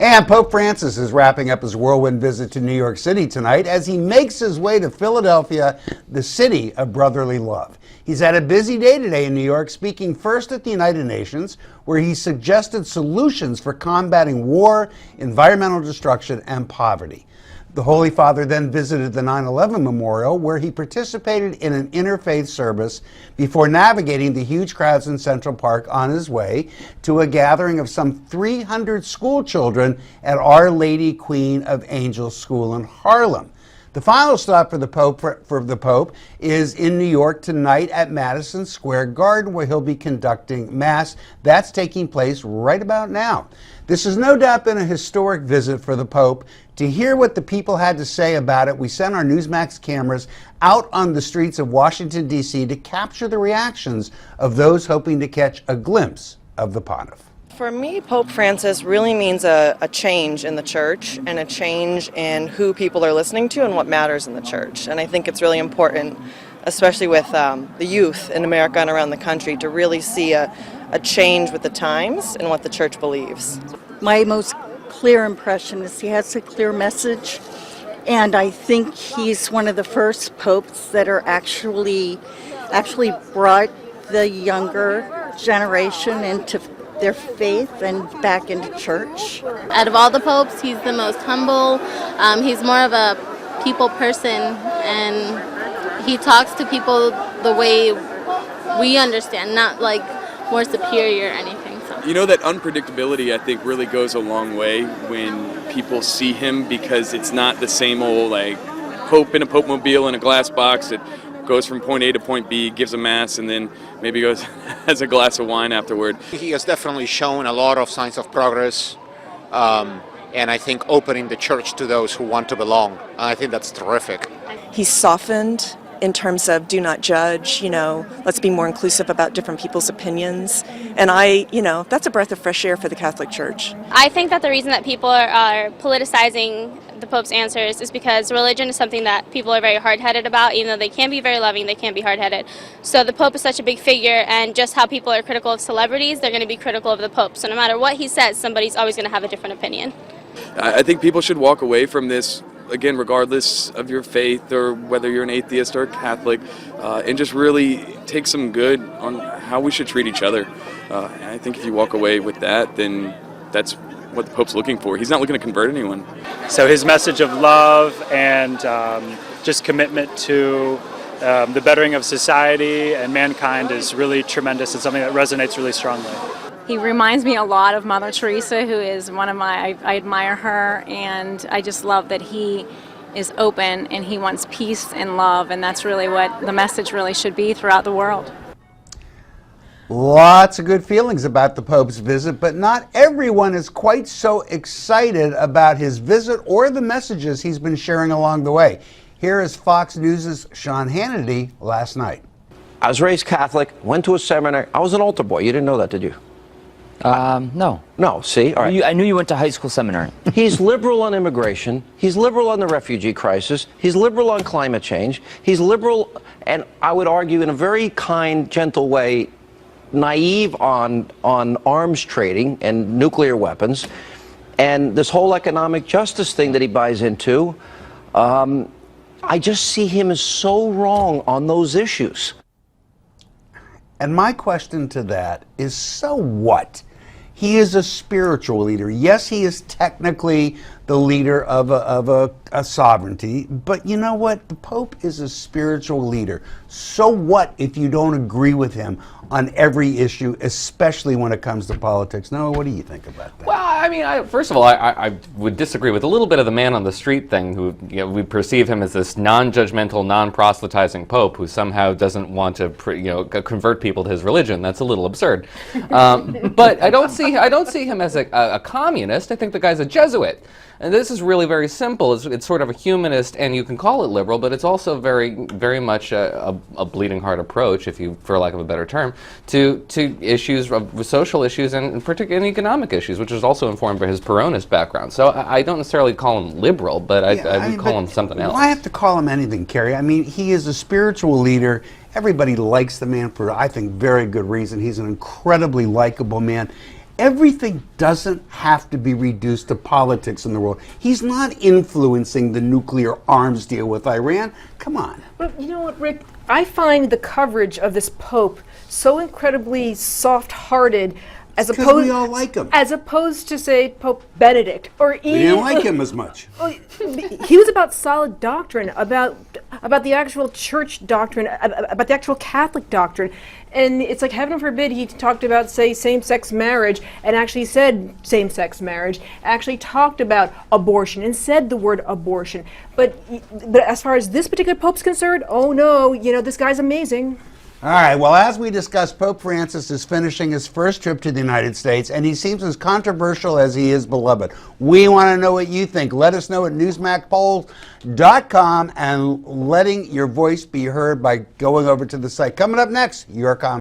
And Pope Francis is wrapping up his whirlwind visit to New York City tonight as he makes his way to Philadelphia, the city of brotherly love. He's had a busy day today in New York, speaking first at the United Nations, where he suggested solutions for combating war, environmental destruction, and poverty. The Holy Father then visited the 9/11 Memorial, where he participated in an interfaith service before navigating the huge crowds in Central Park on his way to a gathering of some 300 school children at Our Lady Queen of Angels School in Harlem. The final stop for the Pope is in New York tonight at Madison Square Garden, where he'll be conducting Mass. That's taking place right about now. This has no doubt been a historic visit for the Pope. To hear what the people had to say about it, we sent our Newsmax cameras out on the streets of Washington, D.C. to capture the reactions of those hoping to catch a glimpse of the pontiff. For me, Pope Francis really means a change in the church and a change in who people are listening to and what matters in the church. And I think it's really important, especially with the youth in America and around the country, to really see a change with the times and what the church believes. My most clear impression is he has a clear message, and I think he's one of the first popes that are actually brought the younger generation into their faith and back into church. Out of all the popes, he's the most humble. He's more of a people person, and he talks to people the way we understand, not like more superior or anything. So. You know, that unpredictability, I think, really goes a long way when people see him, because it's not the same old like pope in a pope-mobile in a glass box that goes from point A to point B, gives a mass, and then maybe goes has a glass of wine afterward. He has definitely shown a lot of signs of progress, and I think opening the church to those who want to belong. I think that's terrific. He's softened in terms of do not judge, let's be more inclusive about different people's opinions. And that's a breath of fresh air for the Catholic Church. I think that the reason that people are politicizing the Pope's answers is because religion is something that people are very hard-headed about. Even though they can be very loving, they can't be hard-headed. So the Pope is such a big figure, and just how people are critical of celebrities, they're going to be critical of the Pope. So no matter what he says, somebody's always going to have a different opinion. I think people should walk away from this, again, regardless of your faith or whether you're an atheist or a Catholic, and just really take some good on how we should treat each other. And I think if you walk away with that, then that's what the Pope's looking for. He's not looking to convert anyone. So his message of love and just commitment to the bettering of society and mankind is really tremendous and something that resonates really strongly. He reminds me a lot of Mother Teresa, who is I admire her, and I just love that he is open and he wants peace and love, and that's really what the message really should be throughout the world. Lots of good feelings about the Pope's visit, but not everyone is quite so excited about his visit or the messages he's been sharing along the way. Here is Fox News' Sean Hannity last night. I was raised Catholic, went to a seminary. I was an altar boy. You didn't know that, did you? No. No, see? All right. I knew you went to high school seminary. He's liberal on immigration. He's liberal on the refugee crisis. He's liberal on climate change. He's liberal, and I would argue in a very kind, gentle way, naive on arms trading and nuclear weapons. And this whole economic justice thing that he buys into, I just see him as so wrong on those issues. And my question to that is, so what? He is a spiritual leader. Yes, he is technically the leader of a sovereignty, but you know what? The Pope is a spiritual leader. So what if you don't agree with him on every issue, especially when it comes to politics? Noah, what do you think about that? Well, I mean, first of all, I would disagree with a little bit of the man on the street thing, who we perceive him as this non-judgmental, non-proselytizing Pope who somehow doesn't want to convert people to his religion. That's a little absurd. But I don't see him as a communist. I think the guy's a Jesuit. And this is really very simple. It's sort of a humanist, and you can call it liberal, but it's also very, very much a bleeding heart approach, if you, for lack of a better term, to issues, social issues, and particularly economic issues, which is also informed by his Peronist background. So I don't necessarily call him liberal, but I would call him something else. Why have to call him anything, Kerry? I mean, he is a spiritual leader. Everybody likes the man for, I think, very good reason. He's an incredibly likable man. everything doesn't have to be reduced to politics in the world. He's not influencing the nuclear arms deal with Iran. Come on. But you know what, Rick? I find the coverage of this Pope so incredibly soft-hearted, as Because opposed we all like him. as opposed to say Pope Benedict or We didn't like him as much. He was about solid doctrine, about the actual church doctrine, about the actual Catholic doctrine. And it's like, heaven forbid, he talked about, say, same-sex marriage, and actually said same-sex marriage, actually talked about abortion and said the word abortion. But as far as this particular Pope's concerned, oh no, this guy's amazing. All right, well, as we discussed, Pope Francis is finishing his first trip to the United States, and he seems as controversial as he is beloved. We want to know what you think. Let us know at newsmaxpolls.com and letting your voice be heard by going over to the site. Coming up next, your comments.